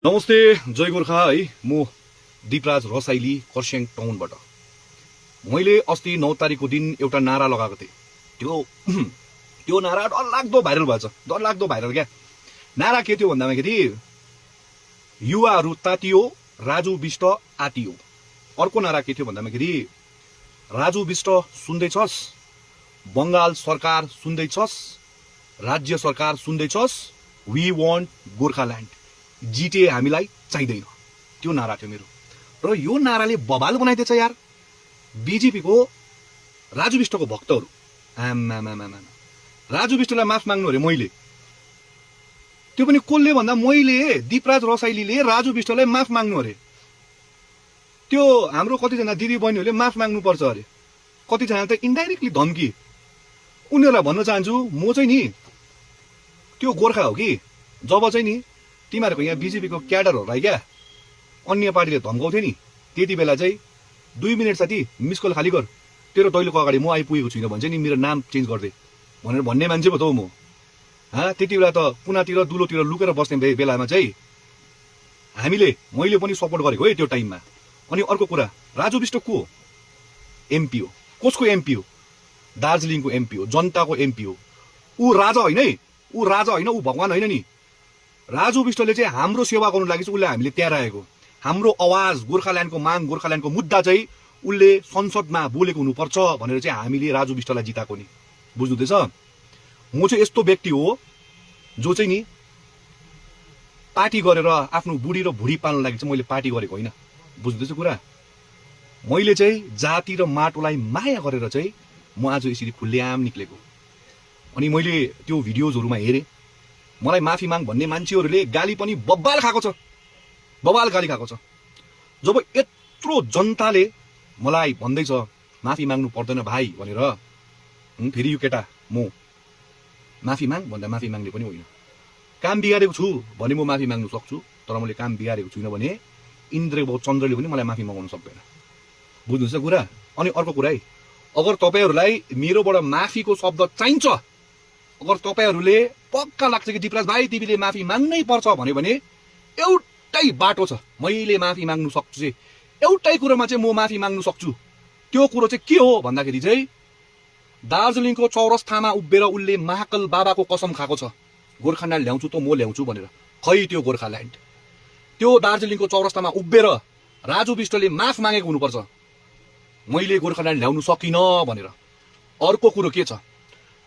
नमस्ते, जय गोर्खा है। म दीपराज रसाइली खरसाङ टाउनबाट। मैले अस्ति 9 तारिकको दिन एउटा नारा लगाएको थिएँ। त्यो नारा डरलाग्दो भाइरल भएछ, डरलाग्दो भाइरल क्या। नारा के थियो भन्दाखेरि युवाहरू तातियो, राजु विष्ट आतियो। अर्को नारा के थियो भन्दाखेरि राजु विष्ट सुन्दैछस्, बङ्गाल सरकार सुन्दैछस्, राज्य सरकार सुन्दैछस्, वी वान्ट गोर्खाल्यान्ड, जिटिए हामीलाई चाहिँदैन। त्यो नारा थियो मेरो। र यो नाराले बवाल बनाइदिएछ यार बीजेपी को राजु विष्टको भक्तहरू। आमामामामा, राजु विष्टलाई माफ माग्नु अरे मैले। त्यो पनि कसले भन्दा मैले, दीपराज रसाइलीले राजु विष्टलाई माफ माग्नु अरे। त्यो हाम्रो कतिजना दिदी बहिनीहरूले माफ माग्नुपर्छ अरे, कतिजना त इन्डाइरेक्टली धम्की। उनीहरूलाई भन्न चाहन्छु, म चाहिँ नि त्यो गोर्खा हो कि जब चाहिँ नि तिमीहरूको यहाँ बीजेपीको क्याडरहरूलाई क्या अन्य पार्टीले धम्काउँथ्यो नि, त्यति बेला चाहिँ 2 मिनट साथी मिस कल खाली गर, तेरो दैलोको अगाडि म आइपुगेको छुइनँ भन्छ नि, मेरो नाम चेन्ज गरिदे भनेर भन्ने मान्छे पो त हो म। त्यति बेला त कुनातिर दुलोतिर लुकेर बस्ने बेलामा चाहिँ मैले पनि सपोर्ट गरेको है त्यो टाइममा। अनि अर्को कुरा, राजु विष्ट को एमपी हो? कसको एमपी हो? दार्जिलिङको एमपी हो, जनताको एमपी हो। ऊ राजा होइन है, ऊ राजा होइन, ऊ भगवान होइन नि। राजु विष्टले चाहिँ हाम्रो सेवा गर्नु लागि चाहिँ उसले हामीले त्यहाँ राखेको। हाम्रो आवाज, गोर्खाल्यान्डको माग, गोर्खाल्यान्डको मुद्दा चाहिँ उसले संसदमा बोलेको हुनुपर्छ भनेर चाहिँ हामीले राजु विष्टलाई जिताएको नि। बुझ्नुहुँदैछ? म चाहिँ यस्तो व्यक्ति हो जो चाहिँ नि पार्टी गरेर आफ्नो बुढी र भुडी पाल्न लागि चाहिँ मैले पार्टी गरेको होइन। बुझ्नुहुँदैछ कुरा? मैले चाहिँ जाति र माटोलाई माया गरेर चाहिँ म आज यसरी खुल्लेआम निक्लेको। अनि मैले त्यो भिडियोजहरुमा हेरेँ, मलाई माफी माग भन्ने मान्छेहरूले गाली पनि बब्बाल खाएको छ, बब्बाल गाली खाएको छ। जब यत्रो जनताले मलाई भन्दैछ माफी माग्नु पर्दैन भाइ भनेर, फेरि यो केटा म माफी माग भन्दा माफी माग्ने पनि होइन। काम बिगारेको छु भने म माफी माग्नु सक्छु, तर मैले काम बिगारेको छुइनँ भने इन्द्र चन्द्रले पनि मलाई माफी माग्न सक्दैन। बुझ्नुहुन्छ कुरा? अनि अर्को कुरा है, अगर तपाईहरुलाई मेरोबाट माफीको शब्द चाहिन्छ, अगर तपाईहरुले पक्का लाग्छ कि दीपराज भाइ तिमीले माफी माग्नै पर्छ भने एउटै बाटो छ, मैले माफी माग्नु सक्छु चाहिँ एउटै कुरोमा चाहिँ म माफी माग्नु सक्छु। त्यो कुरो चाहिँ के हो भन्दाखेरि चाहिँ दार्जिलिङको चौरस्तामा उभिएर उनले महाकाल बाबाको कसम खाएको छ, गोर्खाल्यान्ड ल्याउँछु त म ल्याउँछु भनेर। खै त्यो गोर्खाल्यान्ड? त्यो दार्जिलिङको चौरस्तामा उभिएर राजु विष्टले माफ मागेको हुनुपर्छ, मैले गोर्खाल्यान्ड ल्याउनु सकिन भनेर। अर्को कुरो के छ,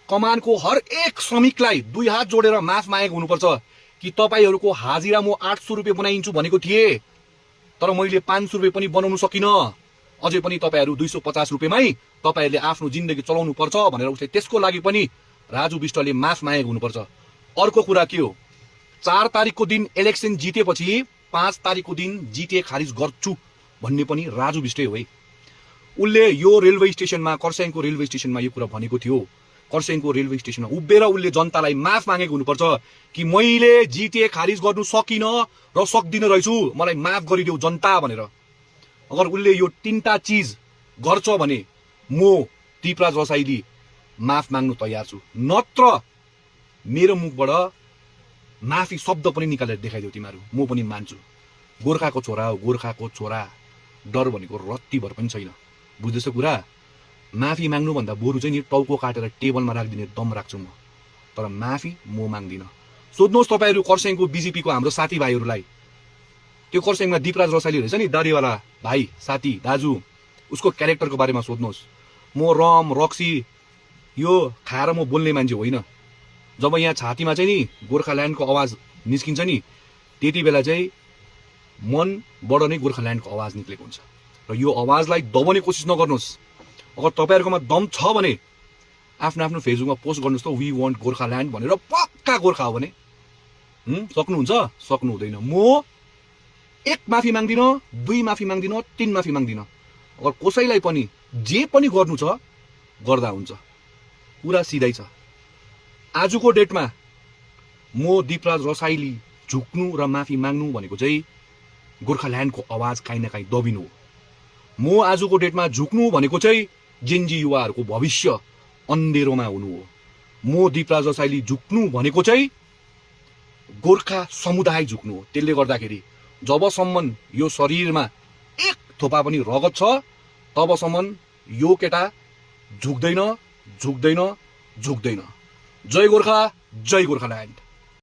कमानको हर एक श्रमिकलाई 2 हात जोडेर माफ मागेको हुनुपर्छ कि तपाईहरुको हाजिरा म 800 रुपैयाँ बनाइन्छु भनेको थिए, तर मैले 500 रुपैयाँ पनि बनाउन सकिन, अझै पनि तपाईहरु 250 रुपैयाँमै तपाईहरुले आफ्नो जिन्दगी चलाउनु पर्छ भनेर उसले त्यसको लागि पनि राजु विष्टले माफ मागेको हुनुपर्छ। अर्को कुरा के हो, 4 तारिकको दिन इलेक्सन जितेपछि 5 तारिकको दिन जिटिए खारिज गर्छु भन्ने पनि राजु विष्टै हो है। उनले यो रेलवे स्टेशनमा, खरसाङको रेलवे स्टेशनमा यो कुरा भनेको थियो। खरसाङको रेलवे स्टेशनमा उभिएर उनले जनतालाई माफ मागेको हुनुपर्छ कि मैले जिटिए खारिज गर्नु सकिन र सक्दिन रहेछु, मलाई माफ गरिदेऊ जनता भनेर। अगर उनले यो 3टा चीज गर्छ भने म दीपराज रसाइली माफ माग्नु तयार छु, नत्र मेरो मुखबाट माफी शब्द पनि निकालेर देखाइदेऊ तिमीहरू, म पनि मान्छु। गोर्खाको छोरा हो, गोर्खाको छोरा, डर भनेको रत्ती भर पनि छैन। बुझ्दैछ कुरा? माफी माग्नु भन्दा बरु चाहिँ नि टाउको काटेर टेबलमा राखिदिने दम राख्छु म, तर माफी म माग्दिन। सोध्नुहोस् तपाईहरु खरसाङको बीजेपी को हाम्रो साथीभाइहरूलाई, त्यो खरसाङमा दीपराज रसाइली रहेछ नि, दाढीवाला भाइ, साथी, दाजु, उसको क्यारेक्टरको बारेमा सोध्नुहोस्। म रम रक्सी यो खाएर म बोल्ने मान्छे होइन। जब यहाँ छातीमा चाहिँ नि गोर्खाल्यान्डको आवाज निस्किन्छ नि, त्यति बेला चाहिँ मनबाट नै गोर्खाल्यान्डको आवाज निक्लेको हुन्छ। र यो आवाजलाई दबाउने कोसिस नगर्नुहोस्। अगर तपाईहरुकोमा दम छ भने आफ्नो आफ्नो फेसबुकमा पोस्ट गर्नुहोस् त, वी वान्ट गोर्खाल्यान्ड भनेर, पक्का गोर्खा हो भने। सक्नुहुन्छ? सक्नु हुँदैन। म 1 माफी माग्दिन, 2 माफी माग्दिन, 3 माफी माग्दिन। अगर कसैलाई पनि जे पनि गर्नु छ गर्दा हुन्छ, कुरा सिधै छ। आजको डेटमा म दीपराज रसाइली झुक्नु र माफी माग्नु भनेको चाहिँ गोर्खाल्यान्डको आवाज काहीँ न काहीँ दबिनु हो। म आजको डेटमा झुक्नु भनेको चाहिँ जेनजी युवाहरूको भविष्य अन्धेरोमा हुनु हो। म दीपराज रसाइली झुक्नु भनेको चाहिँ गोर्खा समुदाय झुक्नु हो। त्यसले गर्दाखेरि जबसम्म यो शरीरमा एक थोपा पनि रगत छ तबसम्म यो केटा झुक्दैन झुक्दैन झुक्दैन। जय गोर्खा, जय गोर्खाल्यान्ड।